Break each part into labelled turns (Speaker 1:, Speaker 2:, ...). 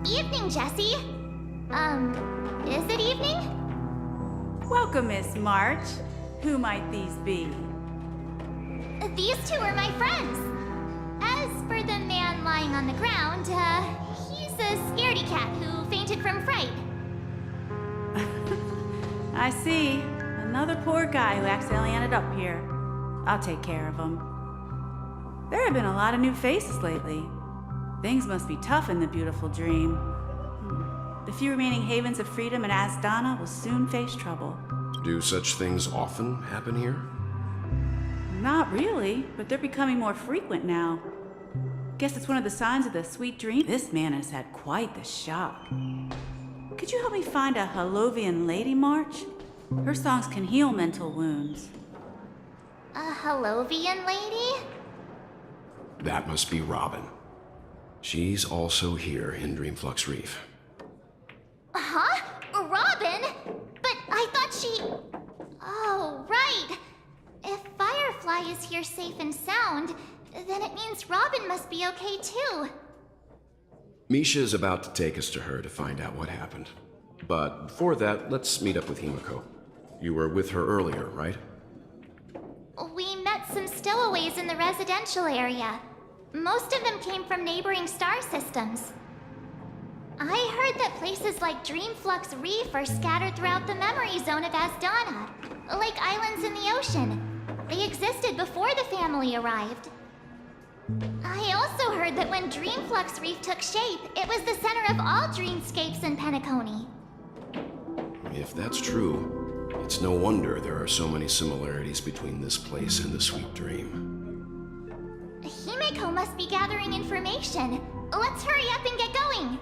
Speaker 1: Evening, Jessie. Is it evening?
Speaker 2: Welcome, Miss March. Who might these be?
Speaker 1: These two are my friends. As for the man lying on the ground, he's a scaredy cat who fainted from fright.
Speaker 2: I see. Another poor guy who accidentally ended up here. I'll take care of him. There have been a lot of new faces lately. Things must be tough in the beautiful dream. The few remaining havens of freedom in Asdana will soon face trouble.
Speaker 3: Do such things often happen here?
Speaker 2: Not really, but they're becoming more frequent now. Guess it's one of the signs of the sweet dream. This man has had quite the shock. Could you help me find a Halovian lady, March? Her songs can heal mental wounds.
Speaker 1: A Halovian lady?
Speaker 3: That must be Robin. She's also here in Dreamflux Reef.
Speaker 1: Huh? Robin? But I thought she... Oh, right. If Firefly is here safe and sound, then it means Robin must be okay too.
Speaker 3: Misha is about to take us to her to find out what happened. But before that, let's meet up with Himiko. You were with her earlier, right?
Speaker 1: We met some stowaways in the residential area. Most of them came from neighboring star systems. I heard that places like Dreamflux Reef are scattered throughout the memory zone of Asdana, like islands in the ocean. They existed before the family arrived. I also heard that when Dreamflux Reef took shape, it was the center of all dreamscapes in Penacony.
Speaker 3: If that's true, it's no wonder there are so many similarities between this place and the Sweet Dream.
Speaker 1: Himiko must be gathering information. Let's hurry up and get going.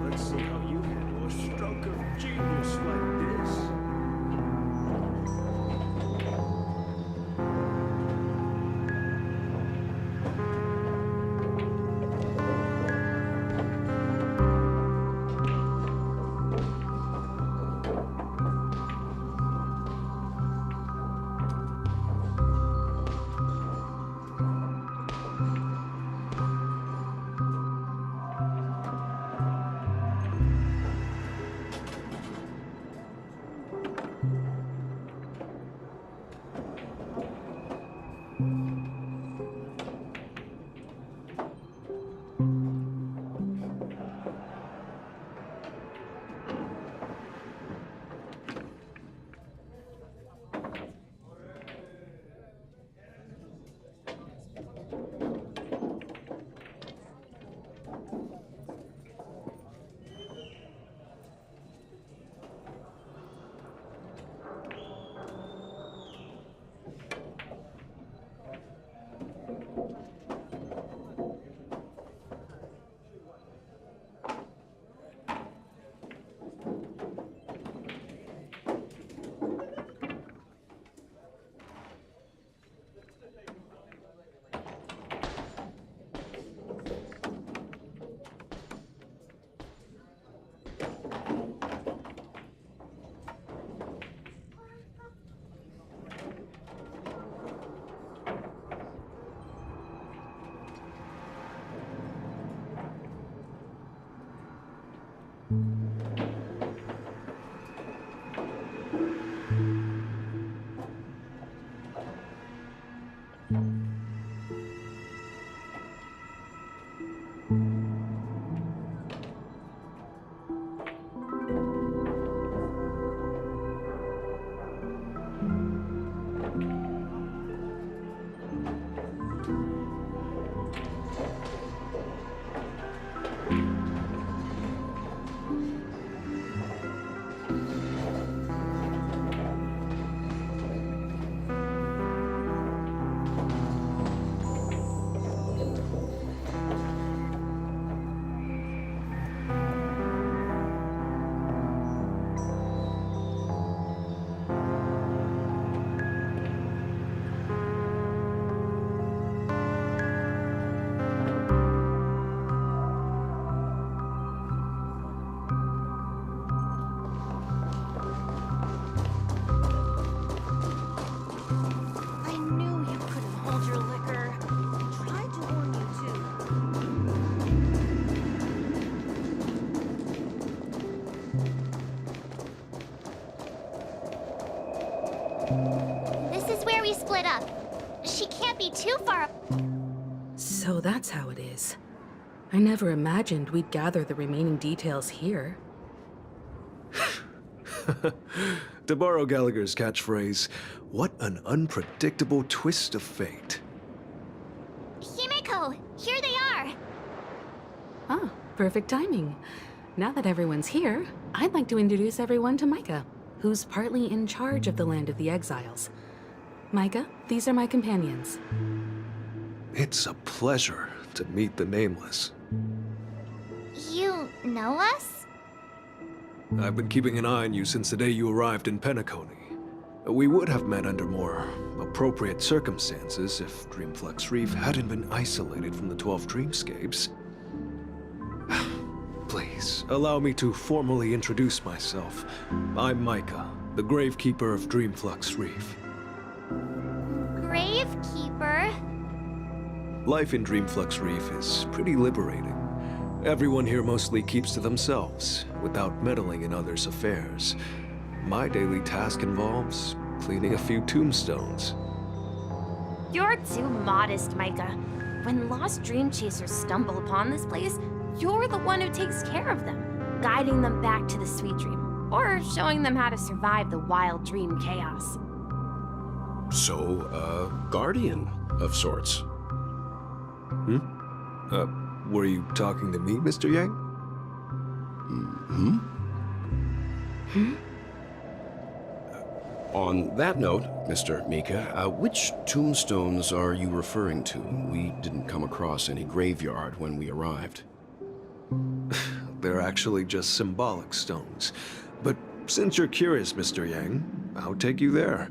Speaker 4: Let's see how you handle a stroke of genius like this.
Speaker 1: split up. She can't be too far.
Speaker 5: So that's how it is. I never imagined we'd gather the remaining details here.
Speaker 4: To borrow Gallagher's catchphrase, what an unpredictable twist of fate.
Speaker 1: Himeko, here they are.
Speaker 5: Ah, perfect timing. Now that everyone's here, I'd like to introduce everyone to Micah, who's partly in charge of the Land of the Exiles. Micah, these are my companions.
Speaker 4: It's a pleasure to meet the Nameless.
Speaker 1: You know us?
Speaker 4: I've been keeping an eye on you since the day you arrived in Penacony. We would have met under more appropriate circumstances if Dreamflux Reef hadn't been isolated from the 12 Dreamscapes. Please, allow me to formally introduce myself. I'm Micah, the Gravekeeper of Dreamflux Reef.
Speaker 1: Gravekeeper?
Speaker 4: Life in Dreamflux Reef is pretty liberating. Everyone here mostly keeps to themselves, without meddling in others' affairs. My daily task involves cleaning a few tombstones.
Speaker 6: You're too modest, Micah. When lost dream chasers stumble upon this place, you're the one who takes care of them, guiding them back to the sweet dream, or showing them how to survive the wild dream chaos.
Speaker 3: So, a guardian of sorts.
Speaker 4: Were you talking to me, Mr. Yang?
Speaker 3: On that note, Mr. Mika, which tombstones are you referring to? We didn't come across any graveyard when we arrived.
Speaker 4: They're actually just symbolic stones. But since you're curious, Mr. Yang, I'll take you there.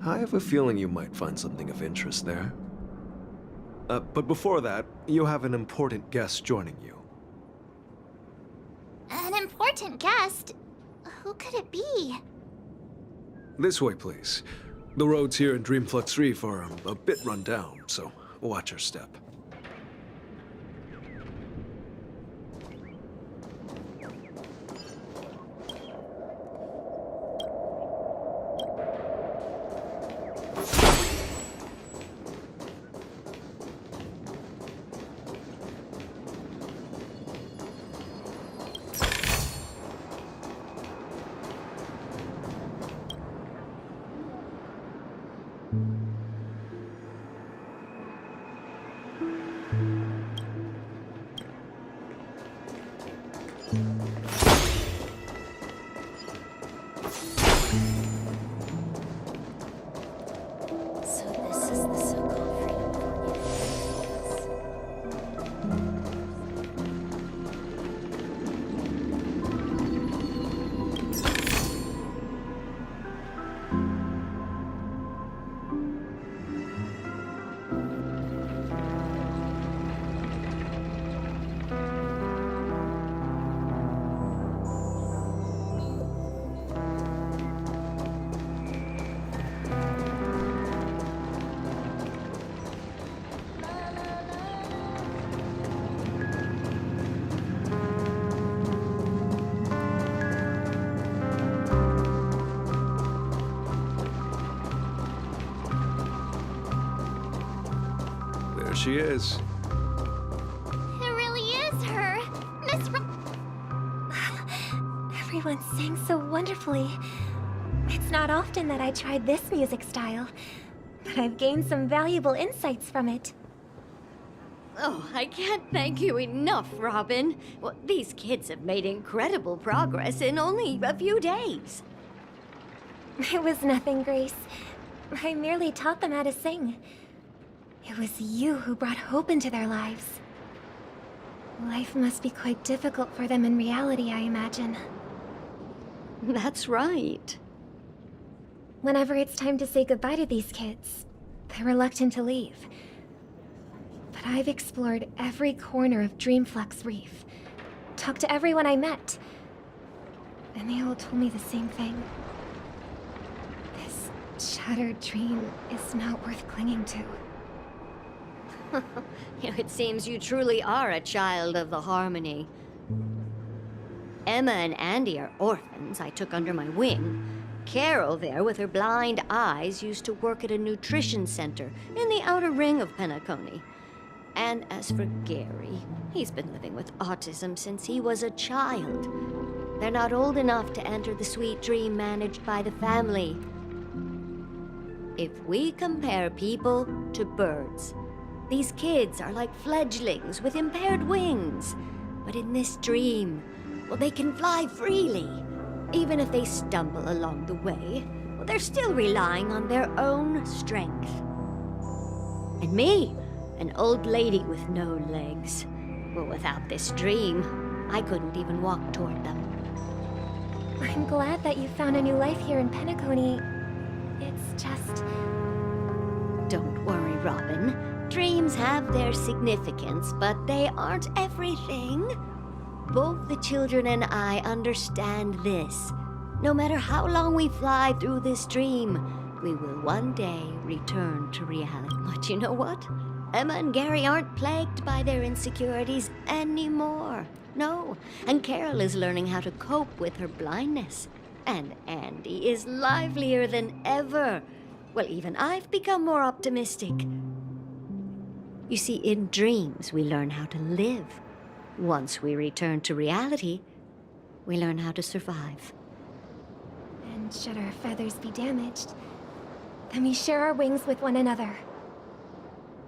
Speaker 4: I have a feeling you might find something of interest there. But before that, you have an important guest joining you.
Speaker 1: An important guest? Who could it be?
Speaker 4: This way, please. The roads here in Dreamflux Reef are a bit run down, so watch your step.
Speaker 6: So this is the so-called freedom
Speaker 4: There she is.
Speaker 1: It really is her. Miss
Speaker 7: Everyone sang so wonderfully. It's not often that I tried this music style, but I've gained some valuable insights from it.
Speaker 8: Oh, I can't thank you enough, Robin. Well, these kids have made incredible progress in only a few days.
Speaker 7: It was nothing, Grace. I merely taught them how to sing. It was you who brought hope into their lives. Life must be quite difficult for them in reality, I imagine.
Speaker 8: That's right.
Speaker 7: Whenever it's time to say goodbye to these kids, they're reluctant to leave. But I've explored every corner of Dreamflux Reef, talked to everyone I met, and they all told me the same thing. This shattered dream is not worth clinging to.
Speaker 8: It seems you truly are a child of the Harmony. Emma and Andy are orphans I took under my wing, Carol there with her blind eyes used to work at a nutrition center in the outer ring of Penacony. And as for Gary, he's been living with autism since he was a child. They're not old enough to enter the sweet dream managed by the family. If we compare people to birds, these kids are like fledglings with impaired wings. But in this dream, well, they can fly freely. Even if they stumble along the way, well, they're still relying on their own strength. And me, an old lady with no legs. Well, without this dream, I couldn't even walk toward them.
Speaker 7: I'm glad that you found a new life here in Penacony. It's just...
Speaker 8: Don't worry, Robin. Dreams have their significance, but they aren't everything. Both the children and I understand this. No matter how long we fly through this dream, we will one day return to reality. But you know what? Emma and Gary aren't plagued by their insecurities anymore. No, and Carol is learning how to cope with her blindness. And Andy is livelier than ever. Well, even I've become more optimistic. You see, in dreams, we learn how to live. Once we return to reality, we learn how to survive.
Speaker 7: And should our feathers be damaged, then we share our wings with one another.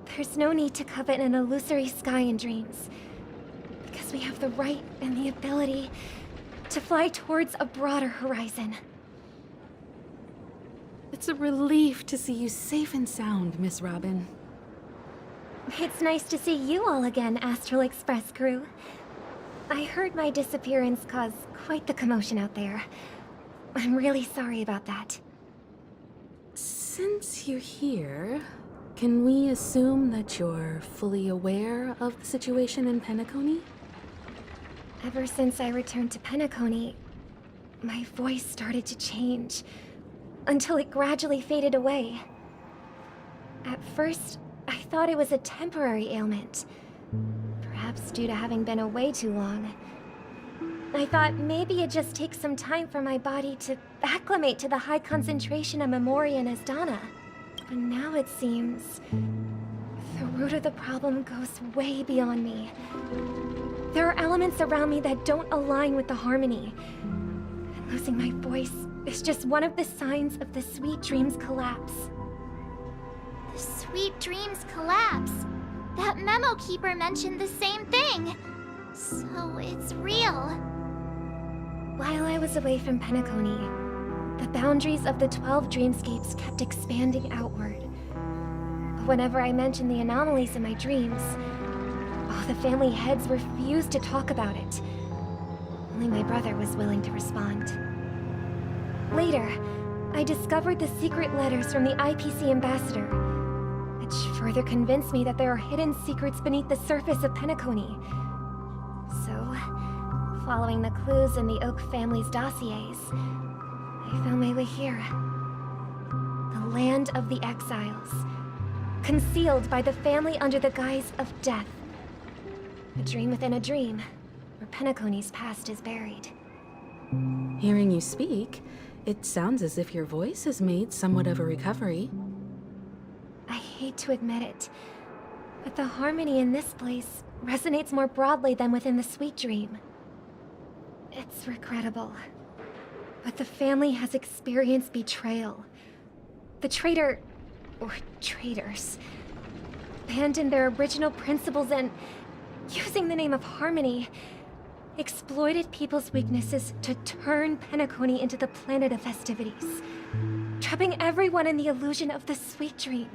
Speaker 7: There's no need to covet an illusory sky in dreams, because we have the right and the ability to fly towards a broader horizon.
Speaker 5: It's a relief to see you safe and sound, Miss Robin.
Speaker 7: It's nice to see you all again, Astral Express crew. I heard my disappearance caused quite the commotion out there. I'm really sorry about that.
Speaker 5: Since you're here, can we assume that you're fully aware of the situation in Penacony?
Speaker 7: Ever since I returned to Penacony, my voice started to change, until it gradually faded away. At first, I thought it was a temporary ailment, perhaps due to having been away too long. I thought maybe it just takes some time for my body to acclimate to the high concentration of Memoria and Asdana. But now it seems the root of the problem goes way beyond me. There are elements around me that don't align with the harmony. And losing my voice is just one of the signs of the Sweet Dreams collapse.
Speaker 1: The Sweet Dreams collapse. That memo keeper mentioned the same thing. So it's real.
Speaker 7: While I was away from Penacony, the boundaries of the 12 dreamscapes kept expanding outward. But whenever I mentioned the anomalies in my dreams, all the family heads refused to talk about it. Only my brother was willing to respond. Later, I discovered the secret letters from the IPC ambassador, which further convinced me that there are hidden secrets beneath the surface of Penacony. So, following the clues in the Oak family's dossiers, I found my way here. The land of the exiles, concealed by the family under the guise of death. A dream within a dream, where Penacony's past is buried.
Speaker 5: Hearing you speak, it sounds as if your voice has made somewhat of a recovery.
Speaker 7: I hate to admit it, but the harmony in this place resonates more broadly than within the Sweet Dream. It's regrettable, but the family has experienced betrayal. The traitor, or traitors, abandoned their original principles and, using the name of harmony, exploited people's weaknesses to turn Penacony into the planet of festivities, trapping everyone in the illusion of the Sweet Dream.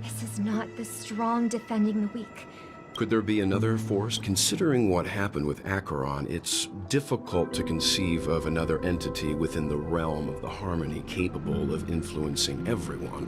Speaker 7: This is not the strong defending the weak.
Speaker 3: Could there be another force? Considering what happened with Acheron, it's difficult to conceive of another entity within the realm of the harmony capable of influencing everyone.